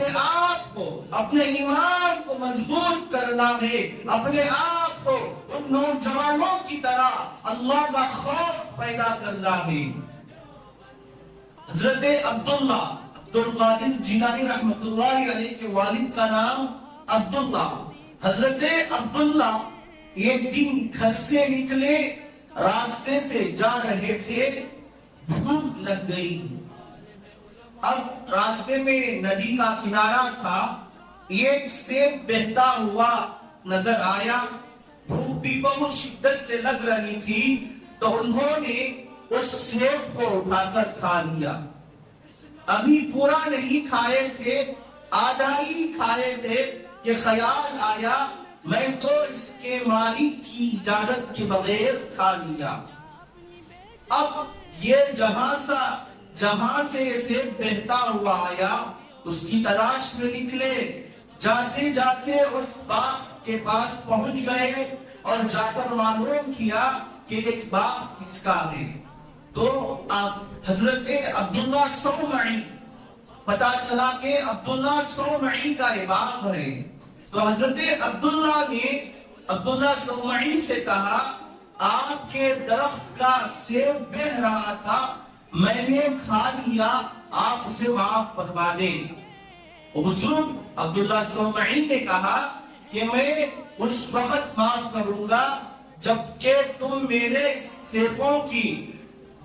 اپنے آپ کو، اپنے ایمان کو مضبوط کرنا ہے، اپنے آپ کو ان نوجوانوں کی طرح اللہ کا خوف پیدا کرنا ہے۔ حضرت عبداللہ عبد القادر جیلانی رحمۃ اللہ علیہ کے والد کا نام عبداللہ۔ حضرت عبداللہ ایک دن گھر سے نکلے، راستے سے جا رہے تھے، بھوک لگ گئی۔ اب راستے میں ندی کا کنارہ تھا، ایک سیب بہتا ہوا نظر آیا، بھوک بھی بہت شدت سے لگ رہی تھی، تو انہوں نے اس سیب کو اٹھا کر کھا لیا۔ ابھی پورا نہیں کھائے تھے، آدھا ہی کھائے تھے کہ خیال آیا میں تو اس کے مالک کی اجازت کے بغیر کھا لیا۔ اب یہ جہاں سے سیب بہتا ہوا آیا، اس کی تلاش میں نکلے، جاتے جاتے اس باغ کے پاس پہنچ گئے اور جا کر معلوم کیا کہ ایک باغ کس کا ہے۔ تو حضرت عبداللہ صومعی، پتا چلا کہ عبداللہ صومعی کا یہ باغ ہے۔ تو حضرت عبداللہ صومعی سے کہا آپ کے درخت کا سیب بہ رہا تھا، میں نے کھا لیا، آپ اسے معاف فرما دیں۔ بزرگ عبداللہ صومعی نے کہا کہ میں اس وقت معاف کروں گا جبکہ تم میرے سیبوں کی،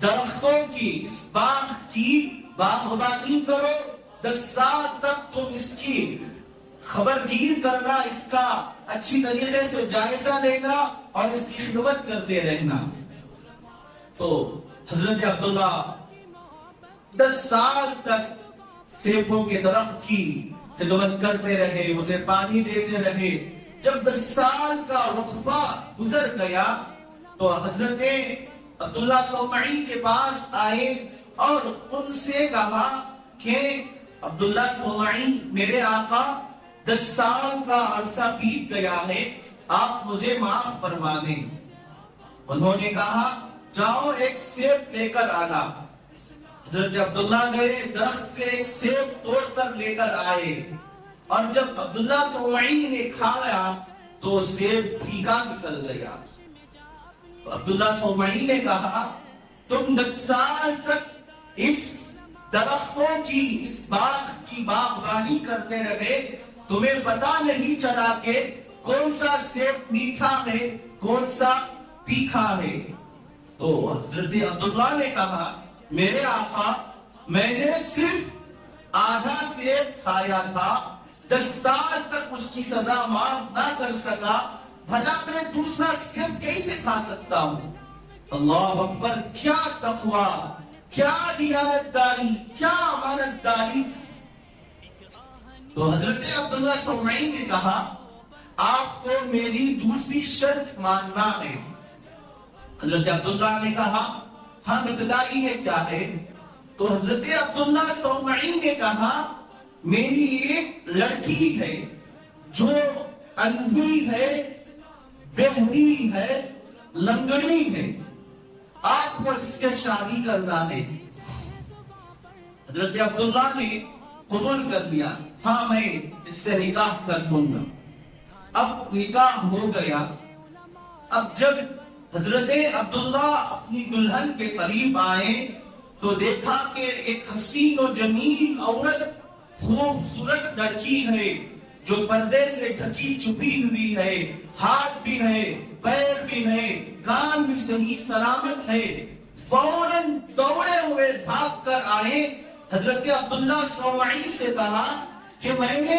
درختوں کی، اس باغ کی باغبانی کرو، 10 سال تک تم اس کی خبرگیر کرنا، اس کا اچھی طریقے سے جائزہ لینا اور اس کی خدمت کرتے رہنا۔ تو حضرت عبداللہ 10 سال تک سیبوں کے درخت کی خدمت کرتے رہے، اسے پانی دیتے رہے۔ جب 10 سال کا وقفہ گزر گیا تو حضرت عبداللہ صومعی کے پاس آئے اور ان سے کہا کہ عبداللہ صومعی، میرے آقا 10 سال کا عرصہ بیت گیا ہے، آپ مجھے معاف فرما دیں۔ انہوں نے کہا جاؤ ایک سیب لے کر آنا۔ حضرت عبداللہ گئے، درخت سے ایک سیب توڑ کر لے کر آئے، اور جب عبداللہ صومعی نے کھایا تو سیب پھیکا نکل گیا۔ تو عبداللہ صومعی نے کہا تم 10 سال تک اس درختوں کی، اس باغ کی باغبانی کرتے رہے، تمہیں پتا نہیں چلا کہ کون سا سیب میٹھا ہے، کون سا پھیکا ہے۔ تو حضرت عبداللہ نے کہا میرے آقا، میں نے صرف آدھا سیب کھایا تھا، 10 سال تک اس کی سزا معاف نہ کر سکا، بھلا میں دوسرا سیب کیسے کھا سکتا ہوں؟ اللہ اکبر! کیا تقوی، کیا دیانتداری، کیا امانتداری تھی۔ تو حضرت عبداللہ صومعی نے کہا آپ کو میری دوسری شرط ماننا ہے۔ حضرت عبداللہ نے کہا ہاں بتلائیے کیا ہے؟ تو حضرت عبداللہ صومعی نے کہا میری ایک لڑکی ہے جو اندھی ہے، بہری ہے، لنگڑی ہے، آپ کو اس سے شادی کرنا ہے۔ حضرت عبداللہ نے قبول کر لیا، ہاں میں اس سے نکاح کر دوں گا۔ اب نکاح ہو گیا۔ اب جب حضرت عبداللہ اپنی دلہن کے قریب آئے تو دیکھا کہ ایک حسین و جمیل عورت، خوبصورت لڑکی ہے جو پردے سے ڈھکی چھپی ہوئی ہے، ہاتھ بھی ہے، پیر بھی ہے، کان بھی صحیح سلامت ہے۔ فوراً دوڑے ہوئے بھاگ کر آئے، حضرت عبداللہ صومعی سے کہا کہ میں نے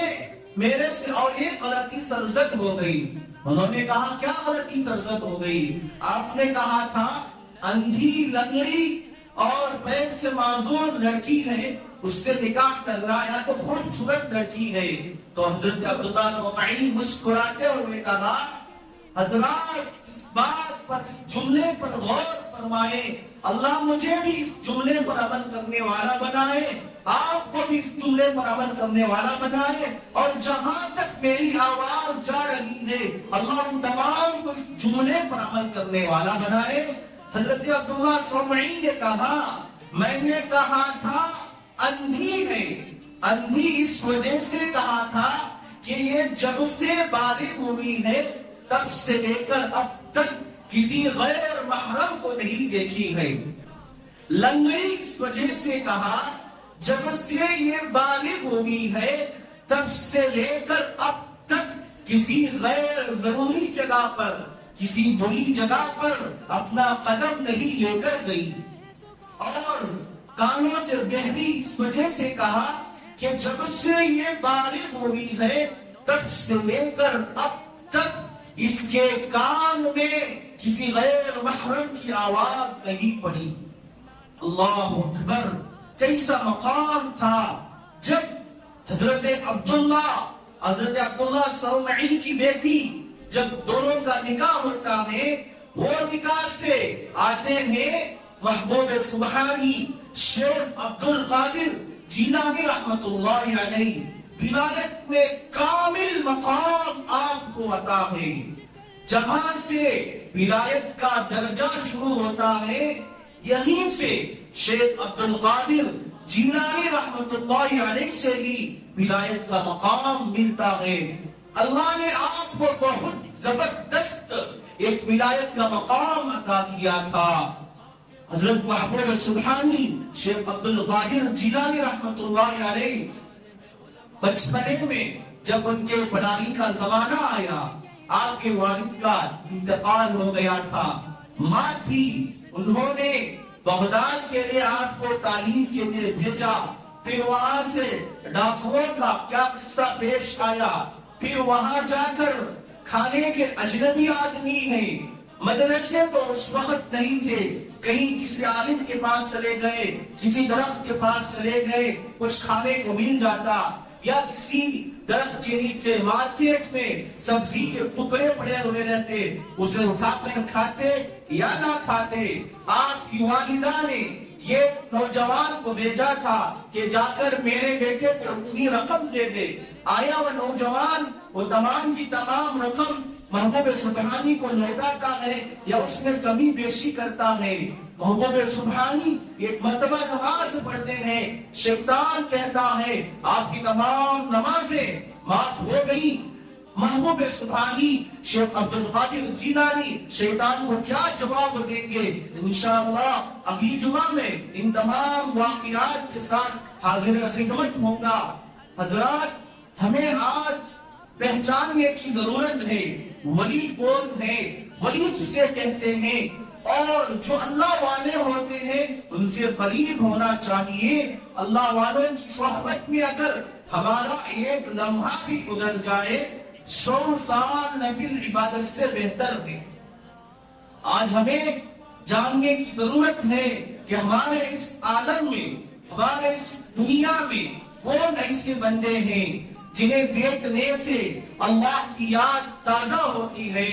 میرے سے اور یہ غلطی سرزد ہو گئی۔ انہوں نے کہا کیا غلطی سرزد ہو گئی؟ آپ نے کہا تھا اندھی، لنگڑی اور پیر سے معذور لڑکی ہے، اس سے نکاح کرنا، یا تو خوبصورت لڑکی ہے۔ تو حضرت عبداللہ صومعی مسکراتے ہوئے کہا حضرات اس بات پر، اس جملے پر غور فرمائے، اللہ مجھے بھی اس جملے پر عمل کرنے والا بنائے، آپ کو بھی اس جملے پر عمل کرنے والا بنائے، اور جہاں تک میری آواز جا رہی ہے اللہ ان تمام کو اس جملے پر عمل کرنے والا بنائے۔ حضرت عبداللہ صومعی نے کہا میں نے کہا تھا اندھی ہے، اندھی اس وجہ سے کہا تھا کہ یہ جب سے بالغ ہوئی ہے تب سے لے کر اب تک کسی غیر محرم کو نہیں دیکھی ہے۔ لنگڑی اس وجہ سے کہا جب سے یہ بالغ ہوئی ہے تب سے لے کر اب تک کسی غیر ضروری جگہ پر، کسی بری جگہ پر اپنا قدم نہیں لے کر گئی۔ اور کانوں سے بہری اس وجہ سے کہا کہ جب سے یہ بالغ ہوئی ہے تب سے لے کر اب تک اس کے کان میں کسی غیر محرم کی آواز نہیں پڑی۔ اللہ اکبر، کیسا مقام تھا جب حضرت عبداللہ سلمعی کی بیٹی، جب دونوں کا نکاح ہوتا ہے، وہ نکاح سے آتے ہیں محبوب سبحانی شیخ عبد القادر جیلانی رحمت اللہ علیہ، ولایت میں کامل مقام آپ کو عطا ہے۔ جہاں سے ولایت کا درجہ شروع ہوتا ہے، یہیں سے شیخ عبد القادر جیلانی رحمت اللہ علیہ سے ہی ولایت کا مقام ملتا ہے۔ اللہ نے آپ کو بہت زبردست ایک ولایت کا مقام عطا کیا تھا۔ حضرت محبوب سبحانی شیخ عبد القادر جیلانی رحمت اللہ علیہ بچپنے میں جب ان کے پڑھائی کا زمانہ آیا، آپ کے والد کا انتقال ہو گیا تھا، ماں تھی، انہوں نے بغداد کے لیے آپ کو تعلیم کے لیے بھیجا۔ پھر وہاں سے ڈاکوؤں کا کیا قصہ پیش آیا، پھر وہاں جا کر کھانے کے اجنبی آدمی ہیں، مدرسے تو اس وقت نہیں تھے، کہیں کسی عالم کے پاس چلے گئے، کسی درخت کے پاس چلے گئے، کچھ کھانے کو مل جاتا، یا کسی درخت کے نیچے مارکیٹ میں سبزی کے ٹکڑے پڑے ہوئے رہتے، اسے اٹھا کر کھاتے یا نہ کھاتے۔ آپ کی والدہ نے یہ نوجوان کو بھیجا تھا کہ جا کر میرے بیٹے کو اتنی رقم دے دے۔ آیا وہ نوجوان، وہ تمام کی تمام رقم محبوب سبحانی کو لوٹاتا ہے یا اس میں کمی بیشی کرتا ہے؟ محبوب سبحانی ایک مرتبہ نماز پڑھتے ہیں، شیطان کہتا ہے آپ کی تمام نمازیں معاف ہو گئی۔ محبوب سبحانی شیخ عبد القادر جیلانی شیطان کو کیا جواب دیں گے؟ انشاءاللہ اگلی جمعہ میں ان تمام واقعات کے ساتھ حاضر خدمت ہوں گا۔ حضرات، ہمیں آج پہچاننے کی ضرورت ہے ولی کون ہے، ولی جسے کہتے ہیں، اور جو اللہ والے ہوتے ہیں ان سے قریب ہونا چاہیے۔ اللہ والوں کی صحبت میں اگر ہمارا ایک لمحہ بھی گزر جائے 100 سال نفل عبادت سے بہتر ہے۔ آج ہمیں جاننے کی ضرورت ہے کہ ہمارے اس عالم میں، ہمارے اس دنیا میں کون ایسے بندے ہیں جنہیں دیکھنے سے اللہ کی یاد تازہ ہوتی ہے،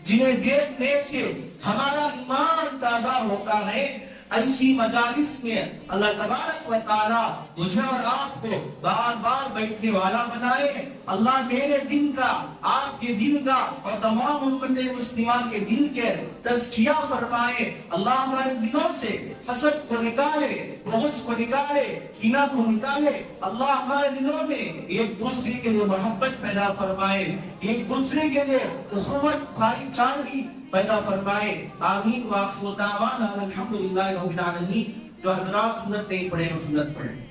جنہیں دیکھنے سے ہمارا ایمان تازہ ہوتا ہے۔ ایسی مجالس میں اللہ تبارک و تعالی مجھے اور آپ کو بار بار بیٹھنے والا بنائے۔ اللہ میرے دل کا، آپ کے دل کا اور تمام امت مسلمہ کے دل کے تزکیہ فرمائے۔ اللہ ہمارے دلوں سے حسد کو نکالے، بغض کو نکالے، کینہ کو نکالے۔ اللہ ہمارے دلوں میں ایک دوسرے کے لیے محبت پیدا فرمائے، ایک دوسرے کے لیے اخوت، بھائی چارگی پیدا فرمائے۔ آمین۔ وآخر دعوانا الحمدللہ رب العالمین۔ جو حضرات سنت نہیں پڑھے وہ سنت پڑھیں۔